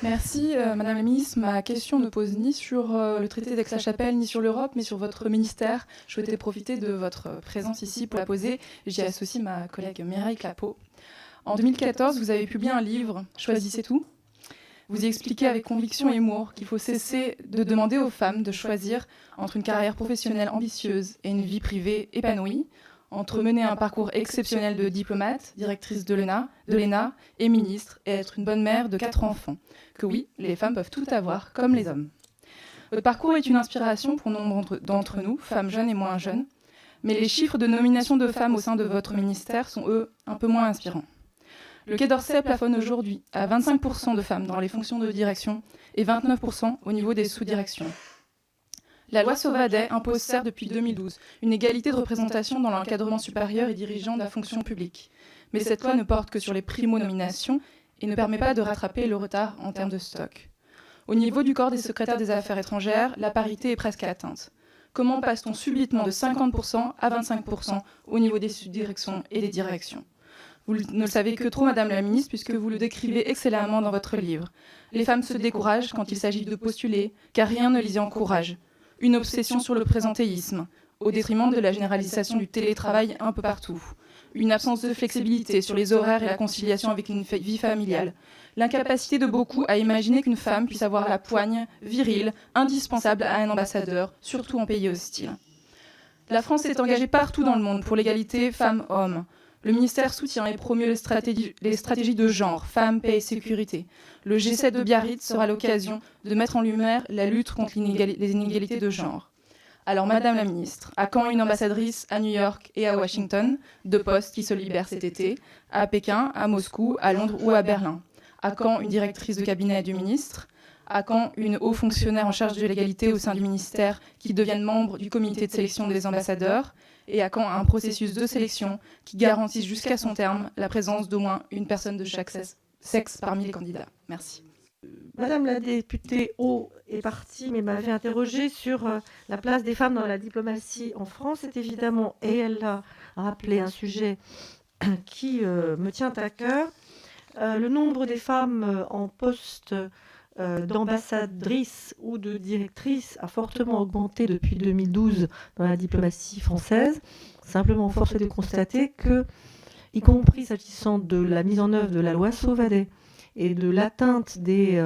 Merci, Madame la Ministre. Ma question ne pose ni sur le traité d'Aix-la-Chapelle, ni sur l'Europe, mais sur votre ministère. Je souhaitais profiter de votre présence ici pour la poser. J'y associe ma collègue Mireille Clapeau. En 2014, vous avez publié un livre, Choisissez tout. Vous y expliquez avec conviction et humour qu'il faut cesser de demander aux femmes de choisir entre une carrière professionnelle ambitieuse et une vie privée épanouie, entre mener un parcours exceptionnel de diplomate, directrice de l'ENA et ministre, et être une bonne mère de 4 enfants. Que oui, les femmes peuvent tout avoir, comme les hommes. Votre parcours est une inspiration pour nombre d'entre nous, femmes jeunes et moins jeunes, mais les chiffres de nomination de femmes au sein de votre ministère sont, eux, un peu moins inspirants. Le Quai d'Orsay plafonne aujourd'hui à 25% de femmes dans les fonctions de direction et 29% au niveau des sous-directions. La loi Sauvadet impose certes depuis 2012 une égalité de représentation dans l'encadrement supérieur et dirigeant de la fonction publique. Mais cette loi ne porte que sur les primo-nominations et ne permet pas de rattraper le retard en termes de stock. Au niveau du corps des secrétaires des affaires étrangères, la parité est presque atteinte. Comment passe-t-on subitement de 50% à 25% au niveau des sous-directions et des directions ? Vous ne le savez que trop, Madame la Ministre, puisque vous le décrivez excellemment dans votre livre. Les femmes se découragent quand il s'agit de postuler, car rien ne les y encourage. Une obsession sur le présentéisme, au détriment de la généralisation du télétravail un peu partout. Une absence de flexibilité sur les horaires et la conciliation avec une vie familiale. L'incapacité de beaucoup à imaginer qu'une femme puisse avoir la poigne virile, indispensable à un ambassadeur, surtout en pays hostile. La France s'est engagée partout dans le monde pour l'égalité femmes-hommes. Le ministère soutient et promeut les stratégies de genre, femmes, paix et sécurité. Le G7 de Biarritz sera l'occasion de mettre en lumière la lutte contre les inégalités de genre. Alors, Madame la Ministre, à quand une ambassadrice à New York et à Washington, 2 postes qui se libèrent cet été, à Pékin, à Moscou, à Londres ou à Berlin? À quand une directrice de cabinet du ministre? À quand une haut fonctionnaire en charge de l'égalité au sein du ministère qui devienne membre du comité de sélection des ambassadeurs? Et à quand un processus de sélection qui garantisse jusqu'à son terme la présence d'au moins une personne de chaque sexe parmi les candidats? Merci. Madame la députée O est partie, mais m'avait interrogée sur la place des femmes dans la diplomatie en France. C'est évidemment, et elle a rappelé un sujet qui me tient à cœur. Le nombre des femmes en poste d'ambassadrice ou de directrice a fortement augmenté depuis 2012 dans la diplomatie française. Simplement, force est de constater que, y compris s'agissant de la mise en œuvre de la loi Sauvadet et de l'atteinte des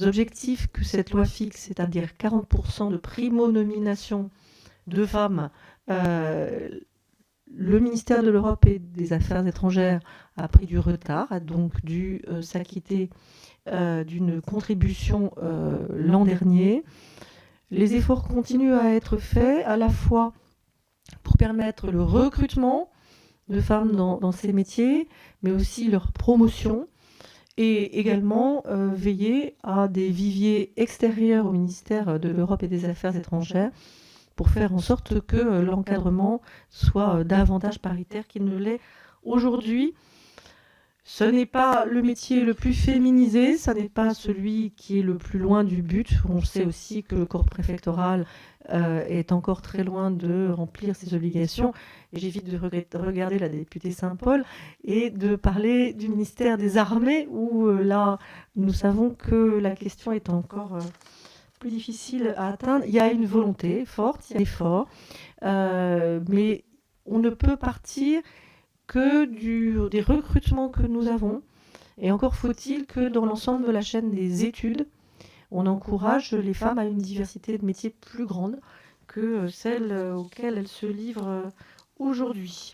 objectifs que cette loi fixe, c'est-à-dire 40% de primo-nomination de femmes, le ministère de l'Europe et des Affaires étrangères a pris du retard, a donc dû s'acquitter d'une contribution l'an dernier. Les efforts continuent à être faits, à la fois pour permettre le recrutement de femmes dans ces métiers, mais aussi leur promotion, et également veiller à des viviers extérieurs au ministère de l'Europe et des Affaires étrangères pour faire en sorte que l'encadrement soit davantage paritaire qu'il ne l'est aujourd'hui. Ce n'est pas le métier le plus féminisé, ce n'est pas celui qui est le plus loin du but. On sait aussi que le corps préfectoral est encore très loin de remplir ses obligations. Et j'évite de regarder la députée Saint-Paul et de parler du ministère des Armées, où là, nous savons que la question est encore plus difficile à atteindre. Il y a une volonté forte, il y a des efforts, mais on ne peut partir que des recrutements que nous avons. Et encore faut-il que dans l'ensemble de la chaîne des études, on encourage les femmes à une diversité de métiers plus grande que celle auxquelles elles se livrent aujourd'hui.